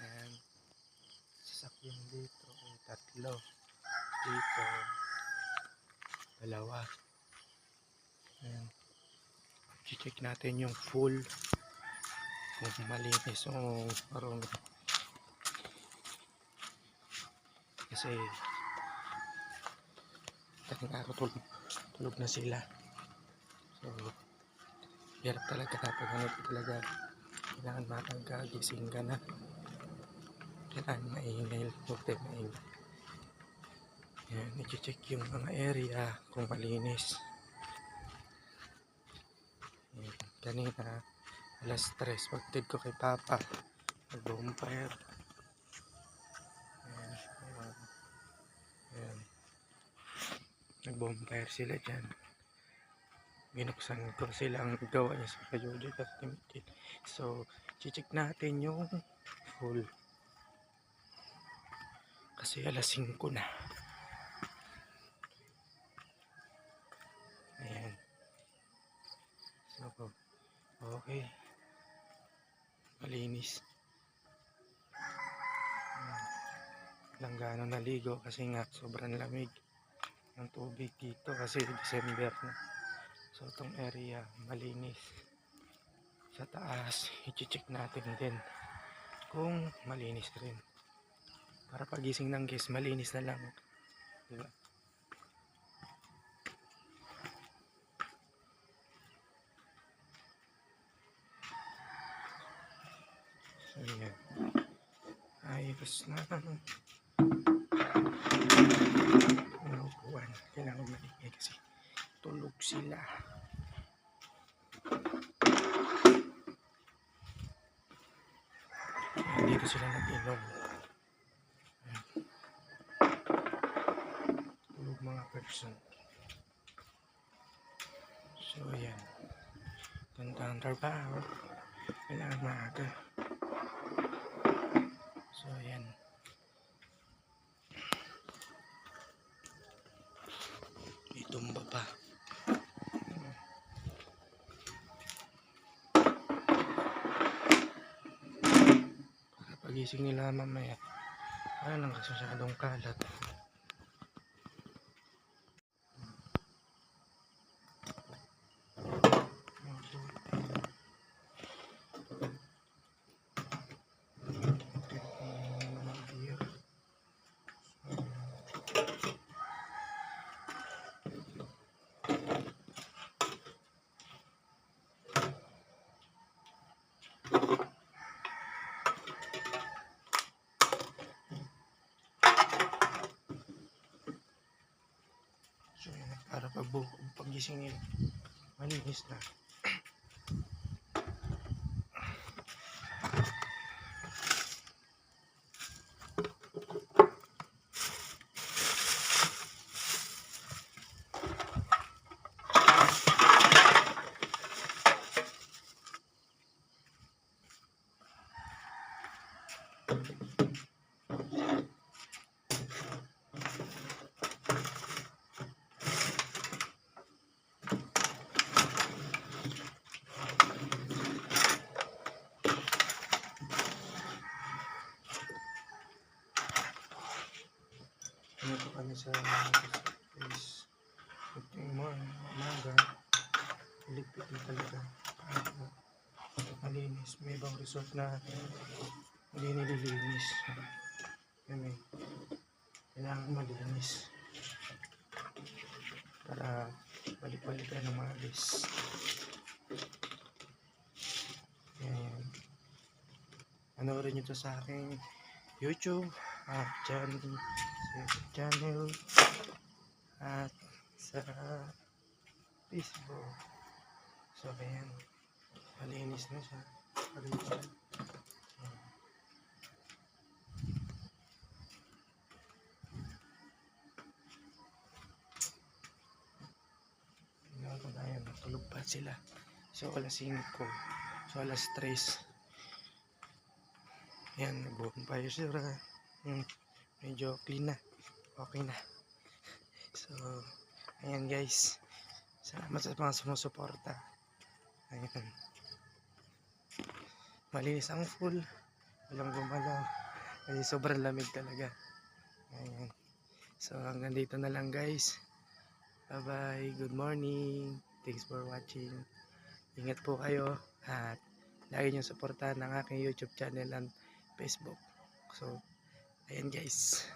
Ayan. Sasakyan dito ay tatlo. Dito, dalawa. Ayan. I-check natin yung full. Kung malinis o marumi. Kasi tulog na sila. So, hirap talaga kapag ganito talaga. Kailangan matangga, gising ka na. Kailangan maingay, huwag maingay. Ayan, i-check yung mga area kung malinis. Ayan, kanina alas 3 pagtid ko kay Papa nag-bonfire. Ayan, nag-bonfire sila dyan. Binuksan ko silang gawa niya sa kayulit at limited. So, i-check natin yung full kasi alas 5 na. Ayan. So, okay, malinis. Langgano naligo kasi nga sobrang lamig ng tubig dito kasi December na. So itong area malinis. Sa taas i-check natin din kung malinis rin para pagising ng guest malinis na lang, diba? So yan, ayos na upuan. Kailangan maligay kasi tulog sila. Dito sila nag-inom. Tulog mga person. So yan, tandaan trabaho, kailangan maaga. So yan, may tumba pa. Pagising nila mamaya, wala lang kasi masyadong kalat. So yan, para pagising nila malinis na. Dito kami sa place. Ito yung mga umaga. Ligpit na talaga. Malinis. May ibang resort na hindi nililinis. Kami, kailangan malinis para balik-balikan ng mga guests. Ayan. Panoorin nyo to sa aking YouTube at channel at sa Facebook. So ayan, malinis na siya. Ayan, tulog pa sila. So alas 5, so alas 3. Ayan, nag-bonfire sila. Medyo clean na. Okay na. So, ayan guys. Salamat sa mga sumusuporta. Ayan. Malinis ang full. walang gumalaw. Kasi sobrang lamig talaga. Ayan. So hanggang dito na lang guys. Bye bye. Good morning. Thanks for watching. Ingat po kayo at lagi nyo suportahan ang aking YouTube channel and Facebook. So, ayan guys.